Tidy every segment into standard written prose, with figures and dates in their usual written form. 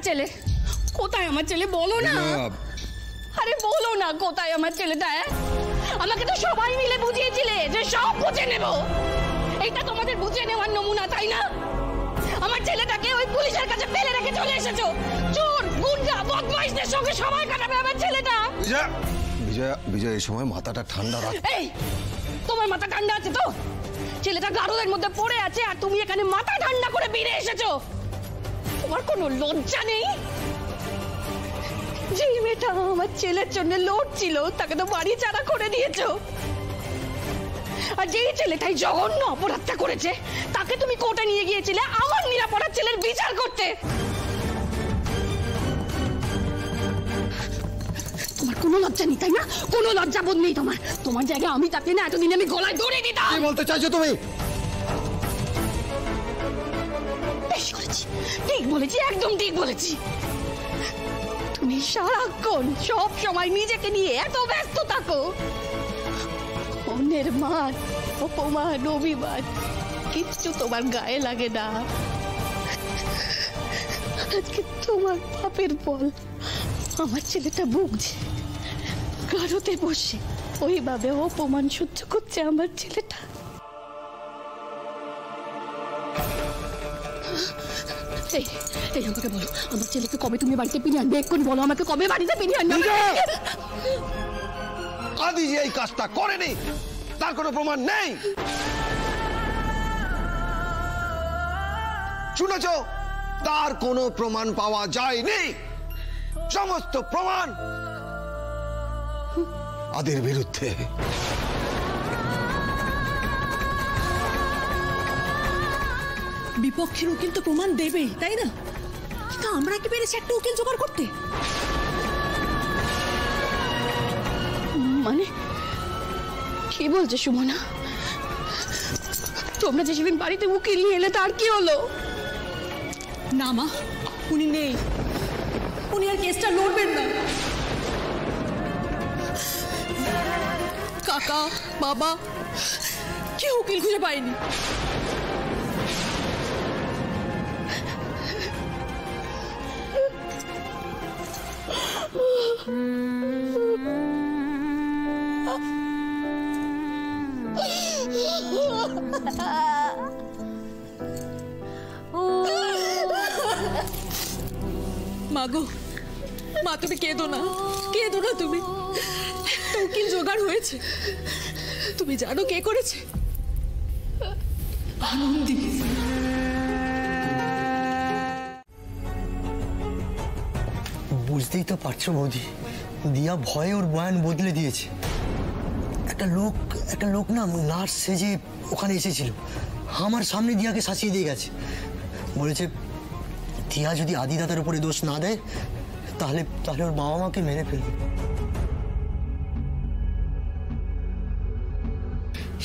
ছেলে? কোথায় আমার ছেলে? বলো না। আরে বলো না, কোথায় আমার ছেলেটা? আমাকে তো সবাই মিলে বুঝিয়েছিলে যে সব বুঝে নেব। এইটা তোমাদের বুঝে নেওয়ার নমুনা, তাই না? আমার ছেলেটাকে ওই পুলিশের কাছে ফেলে রেখে চলে এসেছো। চোর, গুন্ডা, বদমাইশদের সঙ্গে সময় কাটাবে আমার ছেলেটা। বিজয়া, বিজয়া, এই সময় মাথাটা ঠান্ডা রাখ। এই, তোমার মাথা ঠান্ডা আছে তো? ছেলেটা গারদের মধ্যে পড়ে আছে আর তুমি এখানে মাথা ঠান্ডা করে বেরিয়ে এসেছো। তোমার কোনো লজ্জা নেই? যে মেয়েটা আমার ছেলের জন্য লড়ছিল তাকে তো বাড়ি ছাড়া করে দিয়েছো। আর যেই ছেলেটাই জঘন্য অপরাধটা করেছে তাকে তুমি কোর্টে নিয়ে গিয়েছিলে আমার নিরাপরাধ ছেলের বিচার করতে। তোমার কোনো লজ্জা নেই, তাই না? কোনো লজ্জা বোধ নেই তোমার। তোমার জায়গায় আমি থাকলে না এতদিন আমি গলায় দড়ি দিতাম। কি বলতে চাইছো তুমি? বেশ করেছি, ঠিক বলেছি, একদম ঠিক বলেছি। তুমি সারাক্ষণ সব সময় নিজেকে নিয়ে এত ব্যস্ত থাকো। অন্যের মান, অপমান, অভিমান কিচ্ছু তোমার গায়ে লাগে না। আজকে তোমার পাপের ফল আমার ছেলেটা ভুগছে। গারদে বসে ওইভাবে অপমান সহ্য করছে আমার ছেলেটা। এই আমাকে বলো, আমার ছেলেকে কবে তুমি বাড়িতে ফিরিয়ে আনবে? এক্ষুনি বলো আমাকে, কবে বাড়িতে ফিরিয়ে আনবে? আদি যে এই কাজটা করেনি তার কোনো প্রমাণ নেই। শুনেছ? তার কোনো প্রমাণ পাওয়া যায়নি। সমস্ত প্রমাণ আদির বিরুদ্ধে। বিপক্ষের উকিল তো প্রমাণ দেবেই, তাই না? কিন্তু আমরা কি পেরেছি একটা উকিল জোগাড় করতে? মানে কি বলছে সুমনা? তোমরা যে সেদিন বাড়িতে উকিল নিয়ে এলে তার কি হলো? না মা, উনি নেই, উনি আর কেসটা লড়বেন না। কাকা, বাবা কেউ উকিল খুঁজে পায়নি। মাগো, মা তুমি কেঁদো না, কেঁদো না তুমি। একটা উকিল জোগাড় হয়েছে। তুমি জানো কে করেছে? আনন্দী। বুঝতেই তো পারছো বৌদি, দিয়া ভয়ে ওর বয়ান বদলে দিয়েছে। একটা লোক না নার্স সেজে ওখানে এসেছিল, আমার সামনে দিয়াকে শাসিয়ে দিয়ে গেছে। বলেছে দিয়া যদি আদি দাদার উপরে দোষ না দেয় তাহলে ওর বাবা মাকে মেরে ফেলবে।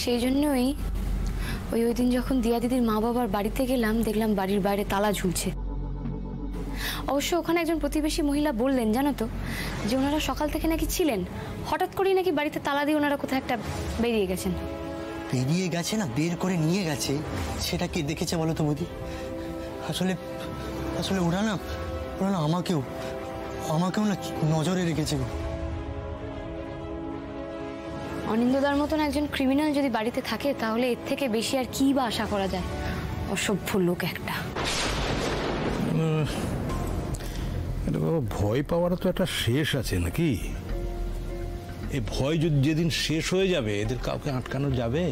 সেই জন্যই ওই দিন যখন দিয়া দিদির মা বাবার বাড়িতে গেলাম, দেখলাম বাড়ির বাইরে তালা ঝুলছে। অবশ্য ওখানে একজন প্রতিবেশী মহিলা বললেন জানো তো, যে ওনারা সকাল থেকে নাকি ছিলেন, হঠাৎ করেই নাকি বাড়িতে তালা দিয়ে ওনারা কোথাও একটা বেরিয়ে গেছেন। বেরিয়ে গেছে না বের করে নিয়ে গেছে, সেটা কে দেখেছে বলো তো বৌদি? আসলে ওরা না আমাকেও না নজরে রেখেছে। অনিন্দদার মতন একজন ক্রিমিনাল যদি বাড়িতে থাকে তাহলে এর থেকে বেশি আর কি বা আশা করা যায়? অসভ্য লোক একটা। বাবা, ভয় পাওয়ার তো একটা শেষ আছে নাকি? এই ভয় যদি যেদিন শেষ হয়ে যাবে এদের কাউকে আটকানো যাবে?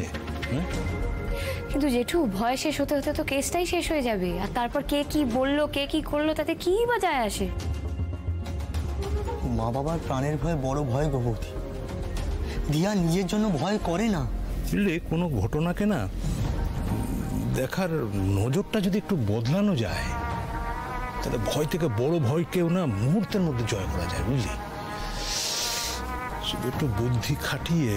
কিন্তু জেঠু, ভয় শেষ হতে হতে তো কেসটাই শেষ হয়ে যাবে, আর তারপর কে কি বললো কে কি করলো তাতে কি বা যায় আসে? মা বাবার প্রাণের ভয় বড় ভয় গো বৌদি। দিয়া নিজের জন্য ভয় করে না। বুঝলে, কোনো ঘটনাকে না দেখার নজরটা যদি একটু বদলানো যায় তাহলে ভয় থেকে বড় ভয়কেও না মুহূর্তের মধ্যে জয় করা যায়। বুঝলি, শুধু একটু বুদ্ধি খাটিয়ে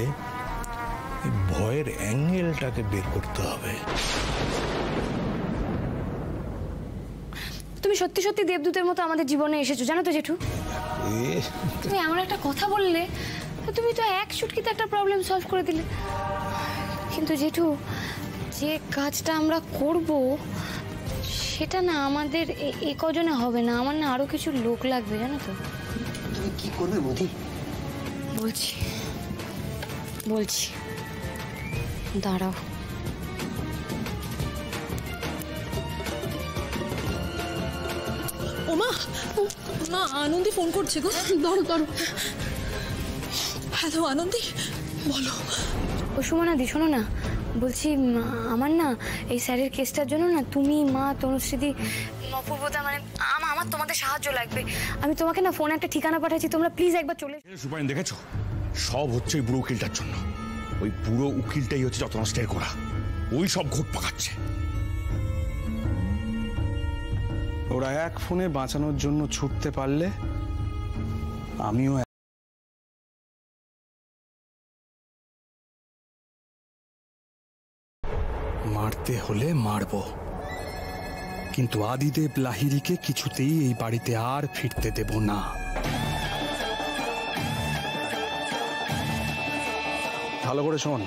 ভয়ের অ্যাঙ্গেলটাকে বের করতে হবে। তুমি সত্যি সত্যি দেবদূতের মতো আমাদের জীবনে এসেছো জানো তো জেঠু। তুমি এমন একটা কথা বললে, তুমি তো এক চুটকিতে একটা প্রবলেম সলভ করে দিলে। কিন্তু জেঠু, যে কাজটা আমরা করব সেটা না আমাদের এ কজনে হবে না, আমার না আরো কিছু লোক লাগবে জানো তো। তুমি কি করবে মোদি? বলছি বলছি দাঁড়াও। ওমা মা, আনন্দি ফোন করছে গো। ধরো ধরো। হ্যালো আনন্দি, বলো। ও সুমনাদি শোনো না, বলছি আমার না এই স্যারের কেসটার জন্য না তুমি, মা, তনুশ্রীদি, অপূর্বতা, মানে আমার তোমাদের সাহায্য লাগবে। আমি তোমাকে না ফোনে একটা ঠিকানা পাঠাচ্ছি, তোমরা প্লিজ একবার চলে। সুপারিন দেখেছো, সব হচ্ছে ওই বুড়ো উকিলটার জন্য। ওই বুড়ো উকিলটাই হচ্ছে যত নষ্টের করা, ওই সব ঘুট পাকাচ্ছে। ওরা এক ফোনে বাঁচানোর জন্য ছুটতে পারলে আমিও মারতে হলে মারব, কিন্তু আদিদেব লাহিড়িকে কিছুতেই এই বাড়িতে আর ফিরতে দেব না। ভালো করে শোন,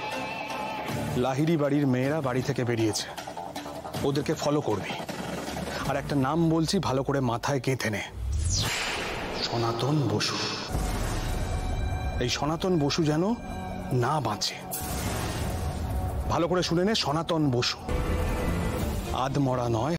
লাহিড়ি বাড়ির মেয়েরা বাড়ি থেকে বেরিয়েছে, ওদেরকে ফলো করবি। আর একটা নাম বলছি, ভালো করে মাথায় গেঁথে নে, সনাতন বসু। এই সনাতন বসু যেন না বাঁচে। ভালো করে শুনে নে, সনাতন বসু, আধমরা নয়,